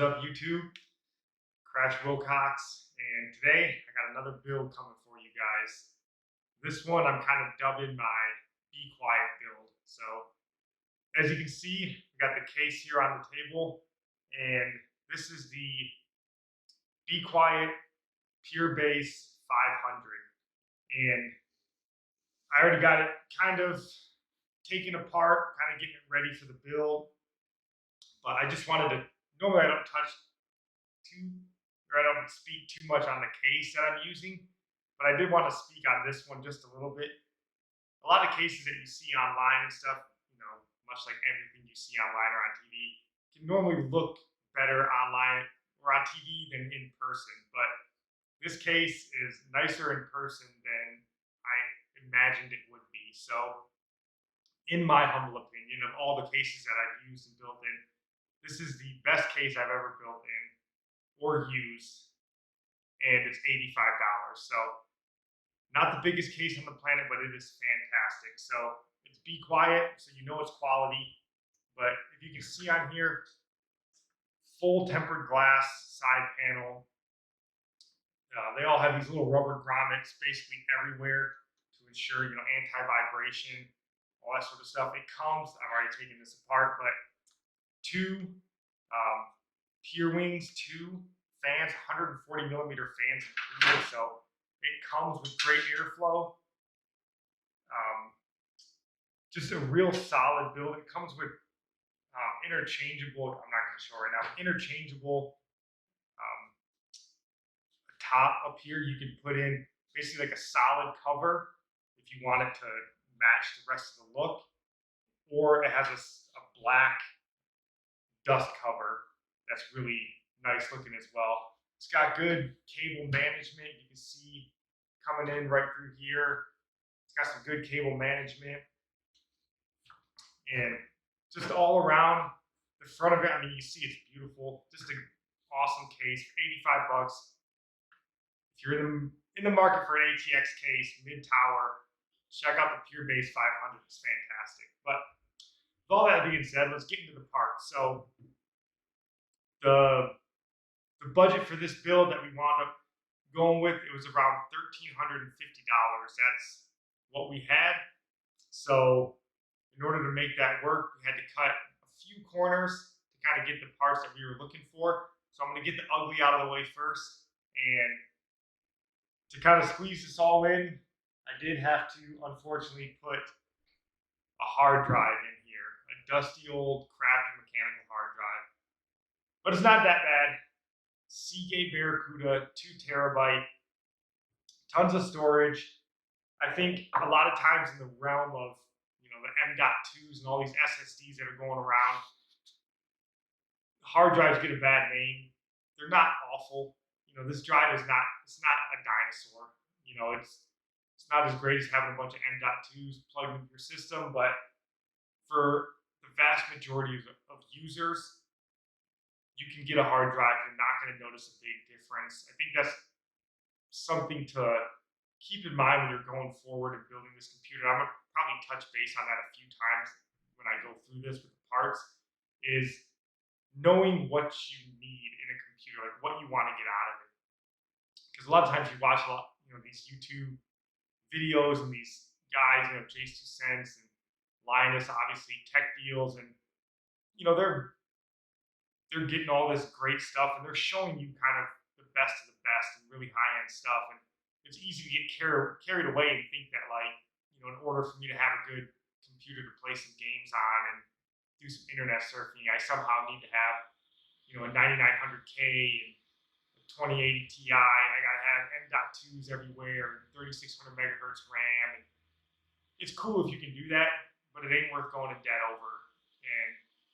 What is up, YouTube? Crash Wilcox, and today I got another build coming for you guys. This one I'm kind of dubbing my Be Quiet build. So, as you can see, we got the case here on the table, and this is the Be Quiet Pure Base 500. And I already got it kind of taken apart, kind of getting it ready for the build. But I just wanted to, normally I don't speak too much on the case that I'm using, but I did want to speak on this one just a little bit. A lot of cases that you see online and stuff, much like everything you see online or on TV, can normally look better online or on TV than in person. But this case is nicer in person than I imagined it would be. So, in my humble opinion, of all the cases that I've used and built in, this is the best case I've ever built in or used, and it's $85. So, not the biggest case on the planet, but it is fantastic. So, it's Be Quiet, so you know it's quality. But if you can see on here, full tempered glass side panel. They all have these little rubber grommets basically everywhere to ensure, anti-vibration, all that sort of stuff. It comes, I've already taken this apart, but two pure wings, two fans, 140 millimeter fans included, so it comes with great airflow. Just a real solid build. It comes with interchangeable, I'm not going to show right now, interchangeable top up here. You can put in basically like a solid cover if you want it to match the rest of the look, or it has a black dust cover that's really nice looking as well. It's got good cable management. You can see coming in right through here. It's got some good cable management. And just all around the front of it, you see it's beautiful. Just an awesome case for $85. If you're in the market for an ATX case, mid-tower, check out the Pure Base 500. It's fantastic. But with all that being said, let's get into the parts. So the budget for this build that we wound up going with, it was around $1,350. That's what we had. So in order to make that work, we had to cut a few corners to kind of get the parts that we were looking for. So I'm going to get the ugly out of the way first. And to kind of squeeze this all in, I did have to, unfortunately, put a hard drive in here. A dusty old crappy mechanical hard drive. But it's not that bad. Seagate Barracuda, 2 terabyte, tons of storage. I think a lot of times in the realm of the M.2s and all these SSDs that are going around, hard drives get a bad name. They're not awful. This drive is not. It's not a dinosaur. It's not as great as having a bunch of M.2s plugged into your system, but for the vast majority of users, you can get a hard drive. You're not going to notice a big difference. I think that's something to keep in mind when you're going forward and building this computer. I'm going to probably touch base on that a few times when I go through this with the parts, is knowing what you need in a computer, like what you want to get out of it. Because a lot of times you watch these YouTube videos and these guys, Chase 2 Cents and Linus, obviously tech deals, and they're getting all this great stuff, and they're showing you kind of the best of the best and really high-end stuff. And it's easy to get carried away and think that, in order for me to have a good computer to play some games on and do some internet surfing, I somehow need to have, a 9900K and a 2080 Ti, and I gotta have M.2s everywhere, and 3600 megahertz RAM. And it's cool if you can do that, but it ain't worth going in debt over. And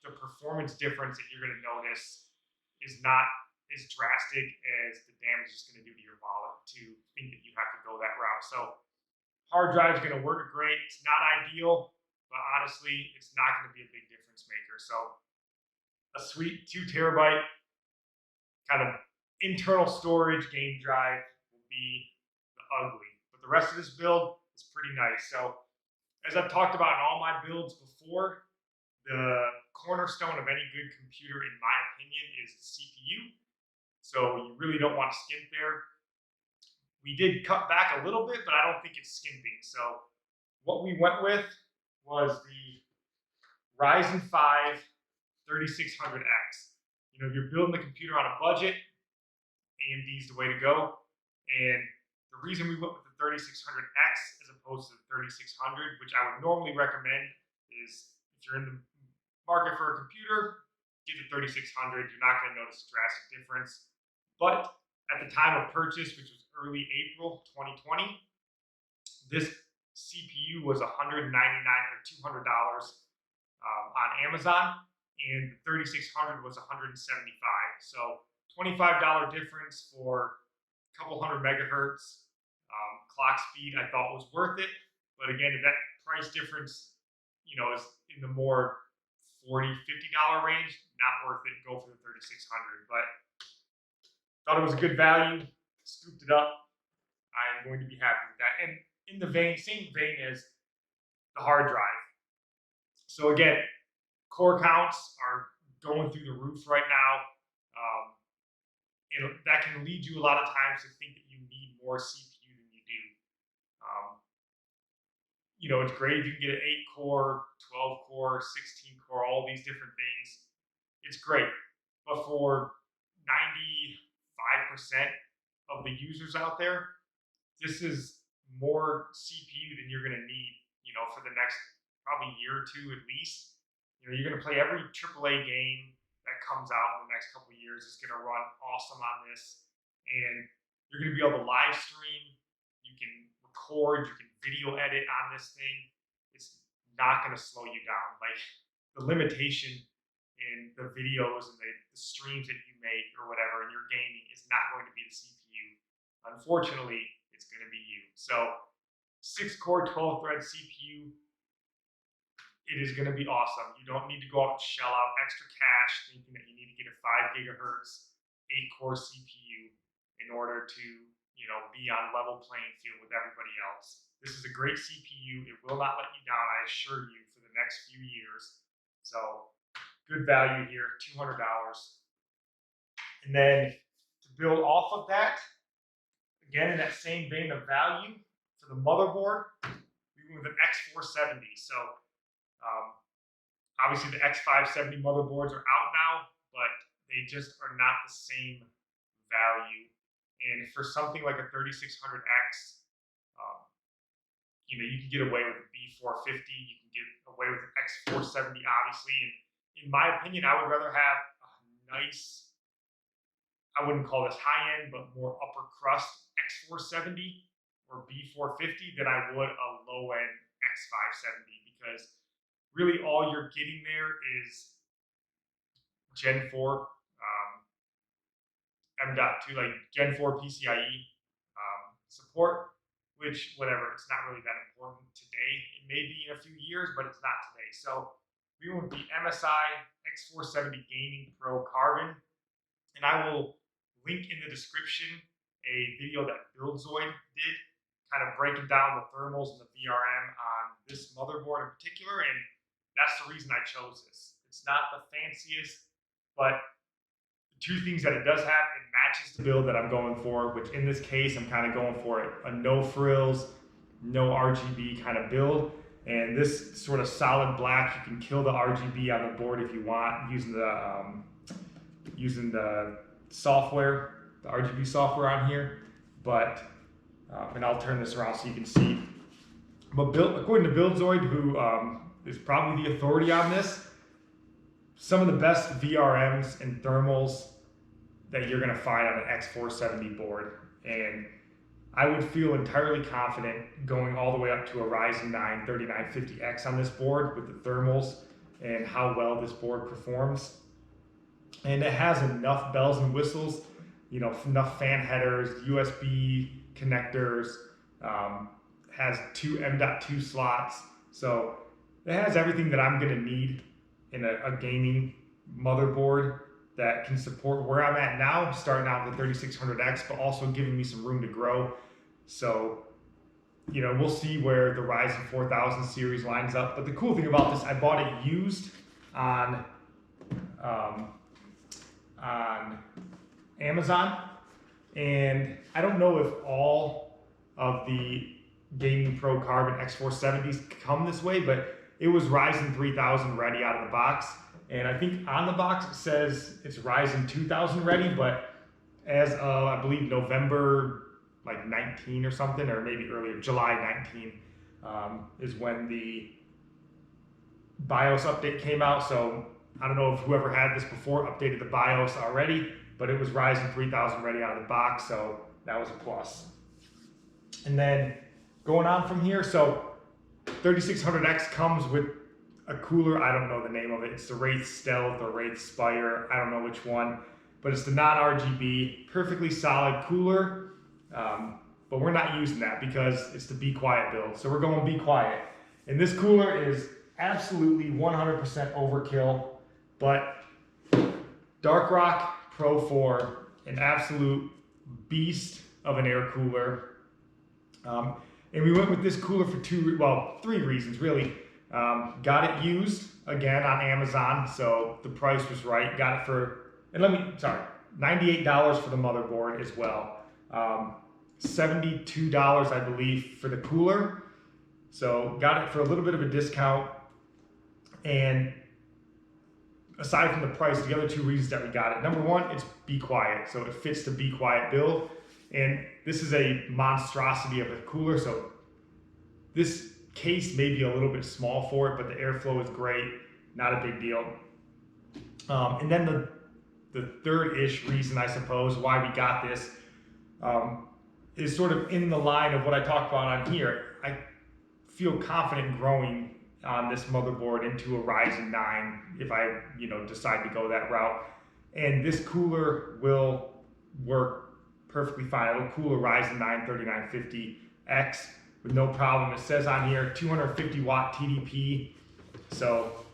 the performance difference that you're going to notice is not as drastic as the damage it's going to do to your wallet to think that you have to go that route. So hard drive is going to work great. It's not ideal, but honestly, it's not going to be a big difference maker. So a sweet 2 terabyte kind of internal storage game drive will be the ugly. But the rest of this build is pretty nice. So as I've talked about in all my builds before, the cornerstone of any good computer, in my opinion, is the CPU. So you really don't want to skimp there. We did cut back a little bit, but I don't think it's skimping. So what we went with was the Ryzen 5 3600X. You know, if you're building a computer on a budget, AMD's the way to go. And the reason we went with the 3600X as opposed to the 3600, which I would normally recommend, is if you're in the market for a computer, get the 3600. You're not going to notice a drastic difference. But at the time of purchase, which was early April 2020, this CPU was $199 or $200 on Amazon, and the 3600 was $175. So $25 difference for a couple hundred megahertz clock speed, I thought was worth it. But again, if that price difference, you know, is in the more $40, $50 range, not worth it. Go for the 3600. But thought it was a good value, scooped it up. I'm going to be happy with that. And in the same vein as the hard drive. So again, core counts are going through the roof right now. That can lead you a lot of times to think that you need more CPU than you do. You know, it's great if you can get an 8-core, 12-core, 16-core, all these different things. It's great. But for 95% of the users out there, this is more CPU than you're going to need, you know, for the next probably year or two at least. You know, you're going to play every AAA game that comes out in the next couple of years. It's going to run awesome on this. And you're going to be able to live stream. You can record. You can video edit on this thing. It's not going to slow you down. Like, the limitation in the videos and the streams that you make or whatever in your gaming is not going to be the CPU. Unfortunately, it's going to be you. So 6-core, 12-thread CPU, it is going to be awesome. You don't need to go out and shell out extra cash thinking that you need to get a 5 gigahertz, 8-core CPU in order to, you know, be on level playing field with everybody else. This is a great CPU. It will not let you down, I assure you, for the next few years. So good value here, $200. And then to build off of that, again, in that same vein of value, for the motherboard, we went with an X470. So obviously the X570 motherboards are out now, but they just are not the same value. And for something like a 3600X, you know, you can get away with a B450, you can get away with an X470, obviously. And in my opinion, I would rather have a nice, I wouldn't call this high end, but more upper crust X470 or B450 than I would a low end X570, because really all you're getting there is Gen 4 M.2, like Gen 4 PCIe support, which, whatever, it's not really that important today. It may be in a few years, but it's not today. So we went with the MSI X470 Gaming Pro Carbon, and I will link in the description a video that Buildzoid did, kind of breaking down the thermals and the VRM on this motherboard in particular, and that's the reason I chose this. It's not the fanciest, but the two things that it does have, it matches the build that I'm going for, which in this case, I'm kind of going for a no frills, no RGB kind of build. And this sort of solid black, you can kill the RGB on the board if you want, using the software, the RGB software on here. But, and I'll turn this around so you can see. But according to Buildzoid, who is probably the authority on this, some of the best VRMs and thermals that you're going to find on an X470 board. And I would feel entirely confident going all the way up to a Ryzen 9 3950X on this board with the thermals and how well this board performs. And it has enough bells and whistles, you know, enough fan headers, USB connectors, has 2 M.2 slots. So it has everything that I'm going to need in a gaming motherboard that can support where I'm at now, starting out with the 3600X, but also giving me some room to grow. So, you know, we'll see where the Ryzen 4000 series lines up. But the cool thing about this, I bought it used on Amazon, and I don't know if all of the Gaming Pro Carbon X470s come this way, but it was Ryzen 3000 ready out of the box. And I think on the box it says it's Ryzen 2000 ready, but as of, I believe, November like 19 or something, or maybe earlier, July 19, is when the BIOS update came out. So I don't know if whoever had this before updated the BIOS already, but it was Ryzen 3000 ready out of the box, so that was a plus. And then going on from here, so 3600X comes with a cooler. I don't know the name of it. It's the Wraith Stealth or Wraith Spire. I don't know which one, but it's the non-RGB, perfectly solid cooler. But we're not using that because it's the Be Quiet build. So we're going Be Quiet. And this cooler is absolutely 100% overkill, but Dark Rock Pro 4, an absolute beast of an air cooler. And we went with this cooler for three reasons really. Got it used again on Amazon, so the price was right. Got it for, $98 for the motherboard as well. $72, I believe, for the cooler. So got it for a little bit of a discount. And aside from the price, the other two reasons that we got it. Number one, it's Be Quiet, so it fits the Be Quiet build. And this is a monstrosity of a cooler, so this case may be a little bit small for it, but the airflow is great, not a big deal. And then the third-ish reason, I suppose, why we got this is sort of in the line of what I talked about on here. I feel confident growing on this motherboard into a Ryzen 9 if I decide to go that route. And this cooler will work perfectly fine. It'll cool a Ryzen 9 3950X with no problem. It says on here 250 watt TDP. So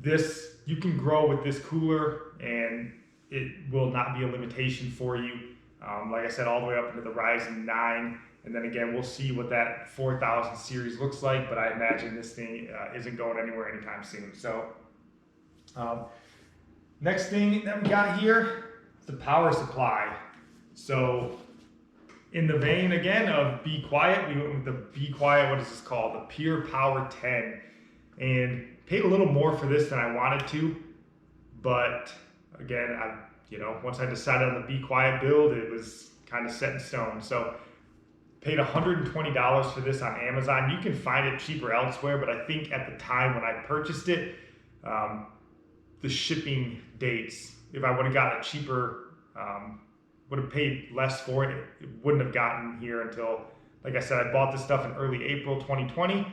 this, you can grow with this cooler and it will not be a limitation for you. Like I said, all the way up into the Ryzen 9. And then again, we'll see what that 4000 series looks like, but I imagine this thing isn't going anywhere anytime soon. So next thing that we got here, the power supply. So in the vein again of Be Quiet, we went with the Be Quiet, what is this called? The Pure Power 10. And paid a little more for this than I wanted to, but again, once I decided on the Be Quiet build, it was kind of set in stone. So paid $120 for this on Amazon. You can find it cheaper elsewhere, but I think at the time when I purchased it, the shipping dates, if I would have gotten it cheaper, would have paid less for it. It wouldn't have gotten here until, like I said, I bought this stuff in early April 2020,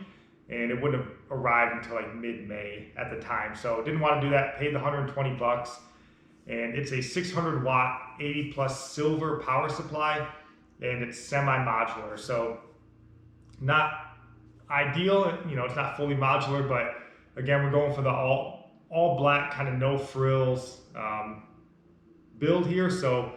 and it wouldn't have arrived until like mid-May at the time. So didn't want to do that, paid the 120 bucks. And it's a 600 watt 80 plus silver power supply, and it's semi-modular. So not ideal, it's not fully modular, but again, we're going for the all black kind of no frills build here. So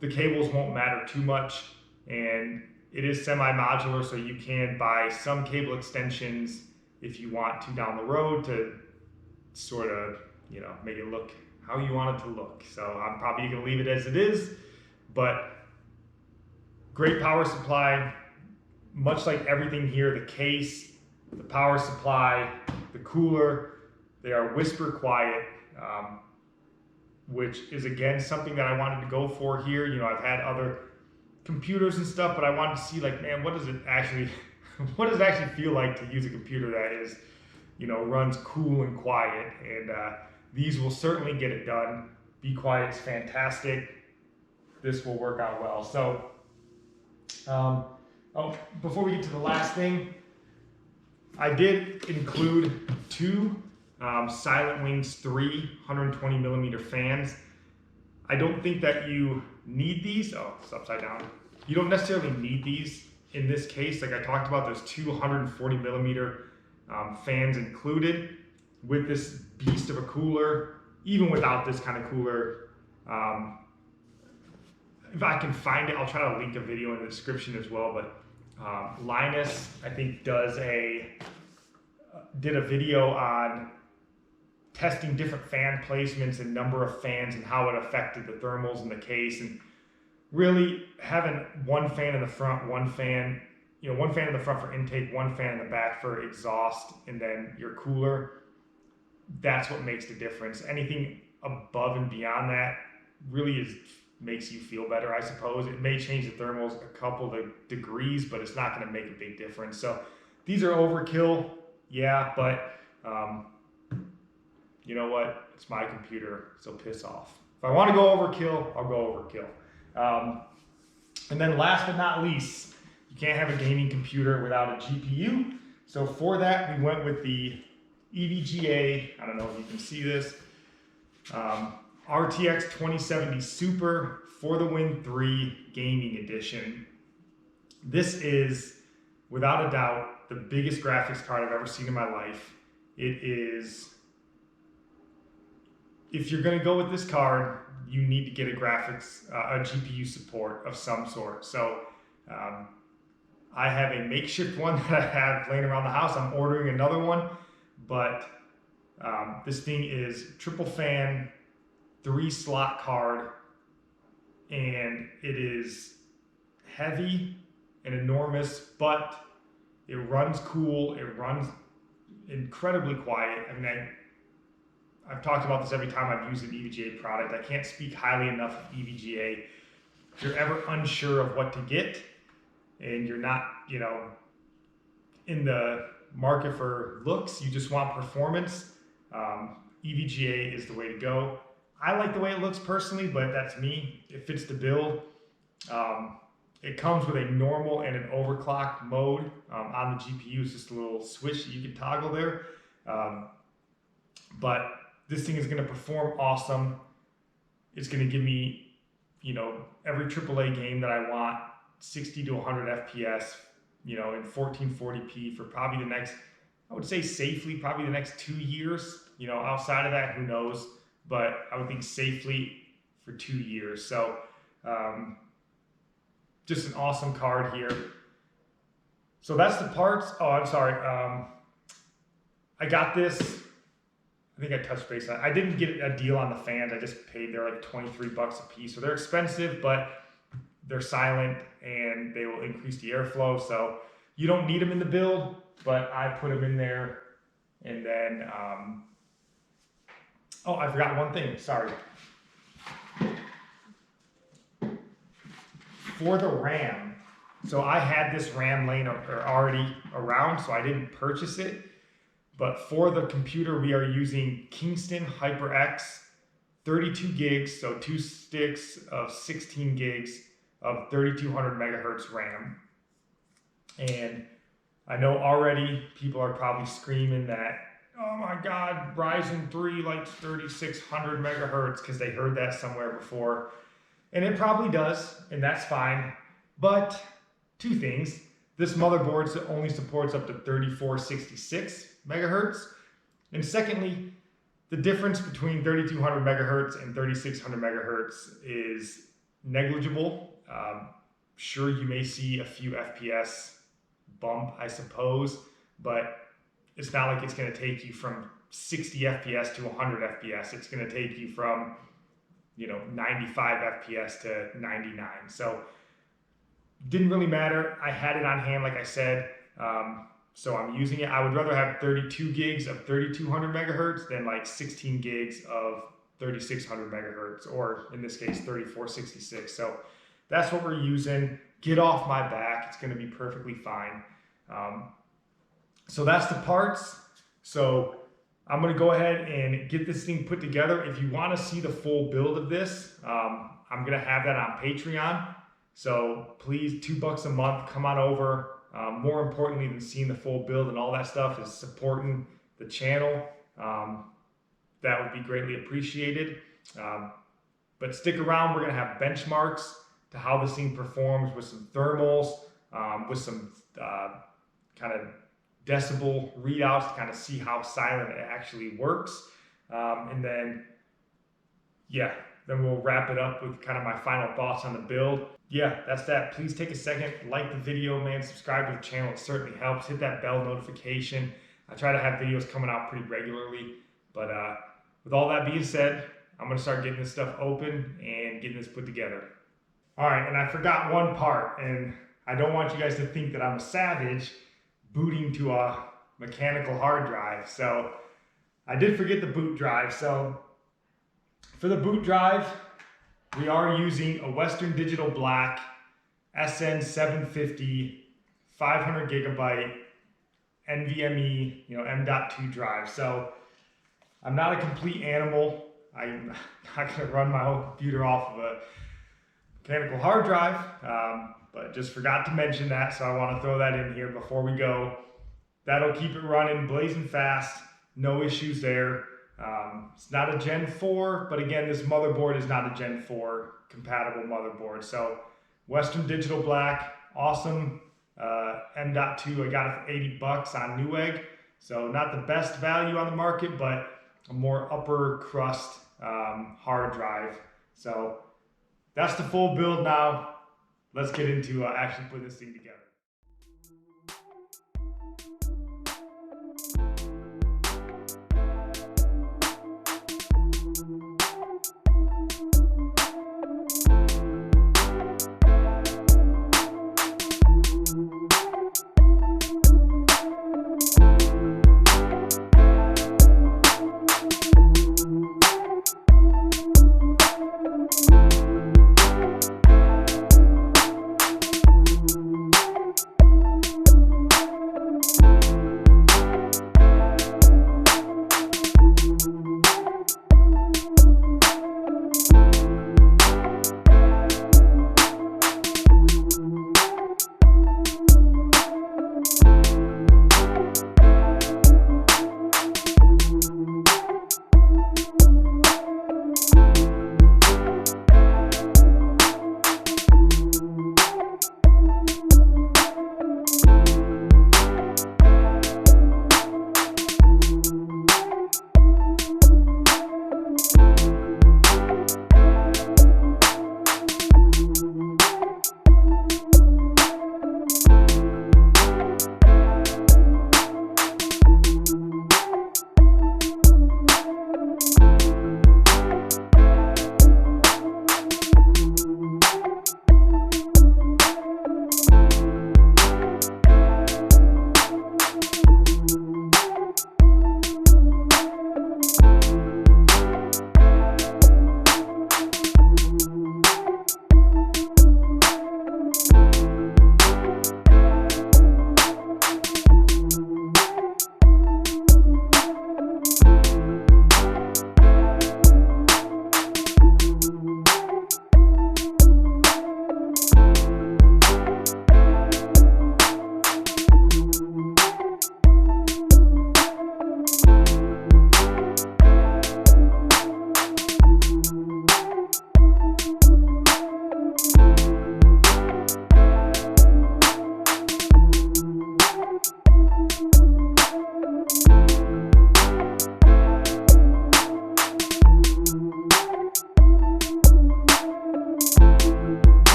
the cables won't matter too much, and it is semi-modular, so you can buy some cable extensions if you want to down the road to sort of, make it look how you want it to look. So I'm probably gonna leave it as it is, but great power supply, much like everything here, the case, the power supply, the cooler, they are whisper quiet, which is again something that I wanted to go for here. I've had other computers and stuff, but I wanted to see like, man, what does it actually feel like to use a computer that is, runs cool and quiet, and these will certainly get it done. Be Quiet's fantastic. This will work out well. So, before we get to the last thing, I did include two Silent Wings 3 120 millimeter fans. I don't think that you need these. Oh, it's upside down. You don't necessarily need these in this case. Like I talked about, there's two 140 millimeter fans included with this beast of a cooler. Even without this kind of cooler, if I can find it, I'll try to link a video in the description as well. But Linus, I think, did a video on testing different fan placements and number of fans and how it affected the thermals in the case, and really having one fan in the front, one fan in the front for intake, one fan in the back for exhaust, and then your cooler. That's what makes the difference. Anything above and beyond that really makes you feel better, I suppose. It may change the thermals a couple of degrees, but it's not going to make a big difference. So these are overkill, yeah, but you know what? It's my computer, so piss off. If I want to go overkill, I'll go overkill. And then last but not least, you can't have a gaming computer without a GPU. So for that, we went with the EVGA, I don't know if you can see this, RTX 2070 Super for the Win 3 Gaming Edition. This is, without a doubt, the biggest graphics card I've ever seen in my life. It is, if you're going to go with this card, you need to get a GPU support of some sort. So I have a makeshift one that I have laying around the house. I'm ordering another one, but this thing is triple fan, 3-slot card, and it is heavy and enormous, but it runs cool. It runs incredibly quiet. I mean, I've talked about this every time I've used an EVGA product. I can't speak highly enough of EVGA. If you're ever unsure of what to get and you're not, in the market for looks, you just want performance, EVGA is the way to go. I like the way it looks personally, but that's me. It fits the build. It comes with a normal and an overclock mode on the GPU. It's just a little switch that you can toggle there. But this thing is going to perform awesome. It's going to give me, every AAA game that I want, 60 to 100 FPS, in 1440p for probably the next, I would say safely, probably the next 2 years. Outside of that, who knows? But I would think safely for 2 years. So just an awesome card here. So that's the parts. Oh, I'm sorry. I got this. I think I touched base on it. I didn't get a deal on the fans. I just paid, they're like 23 bucks a piece. So they're expensive, but they're silent and they will increase the airflow. So you don't need them in the build, but I put them in there. And then, oh, I forgot one thing, sorry. For the RAM, so I had this RAM laying already around, so I didn't purchase it. But for the computer, we are using Kingston HyperX 32 gigs, so 2 sticks of 16 gigs of 3200 megahertz RAM. And I know already people are probably screaming that, oh my God, Ryzen 3 likes 3600 megahertz because they heard that somewhere before. And it probably does, and that's fine. But two things. This motherboard only supports up to 3466 megahertz. And secondly, the difference between 3200 megahertz and 3600 megahertz is negligible. Sure, you may see a few FPS bump, I suppose, but it's not like it's going to take you from 60 FPS to 100 FPS. It's going to take you from 95 FPS to 99. So didn't really matter. I had it on hand, like I said. So I'm using it. I would rather have 32 gigs of 3200 megahertz than like 16 gigs of 3600 megahertz, or in this case, 3466. So that's what we're using. Get off my back. It's going to be perfectly fine. So that's the parts. So I'm going to go ahead and get this thing put together. If you want to see the full build of this, I'm going to have that on Patreon. So please, $2 a month, come on over. More importantly than seeing the full build and all that stuff is supporting the channel. That would be greatly appreciated. But stick around. We're going to have benchmarks to how this thing performs with some thermals, with some kind of decibel readouts to kind of see how silent it actually works. And then, then we'll wrap it up with kind of my final thoughts on the build. That's that. Please take a second, like the video, man, subscribe to the channel. It certainly helps. Hit that bell notification. I try to have videos coming out pretty regularly. But with all that being said, I'm going to start getting this stuff open and getting this put together. All right, and I forgot one part, and I don't want you guys to think that I'm a savage booting to a mechanical hard drive. So I did forget the boot drive. So for the boot drive, we are using a Western Digital Black SN750 500 gigabyte NVMe, M.2 drive. So I'm not a complete animal. I'm not going to run my whole computer off of a mechanical hard drive, but just forgot to mention that, so I want to throw that in here before we go. That'll keep it running blazing fast, no issues there. It's not a Gen 4, but again, this motherboard is not a Gen 4 compatible motherboard. So Western Digital Black, awesome. M.2, I got it for 80 bucks on Newegg. So not the best value on the market, but a more upper crust hard drive. So that's the full build now. Let's get into actually putting this thing together.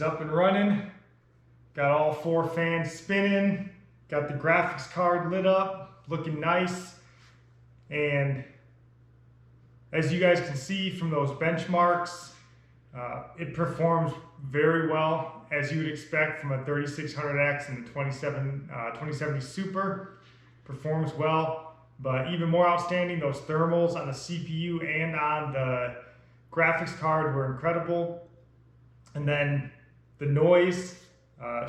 She's up and running. Got all 4 fans spinning. Got the graphics card lit up, looking nice. And as you guys can see from those benchmarks, it performs very well, as you would expect from a 3600X and the 2070 Super. Performs well, but even more outstanding, those thermals on the CPU and on the graphics card were incredible. And then the noise,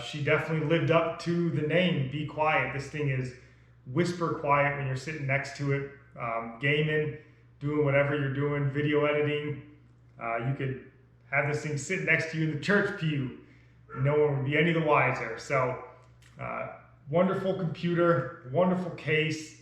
she definitely lived up to the name, Be Quiet. This thing is whisper quiet when you're sitting next to it, gaming, doing whatever you're doing, video editing. You could have this thing sitting next to you in the church pew. No one would be any the wiser. So, wonderful computer, wonderful case.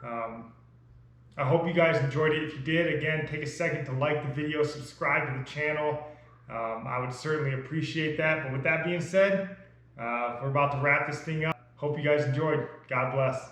I hope you guys enjoyed it. If you did, again, take a second to like the video, subscribe to the channel. I would certainly appreciate that. But with that being said, we're about to wrap this thing up. Hope you guys enjoyed. God bless.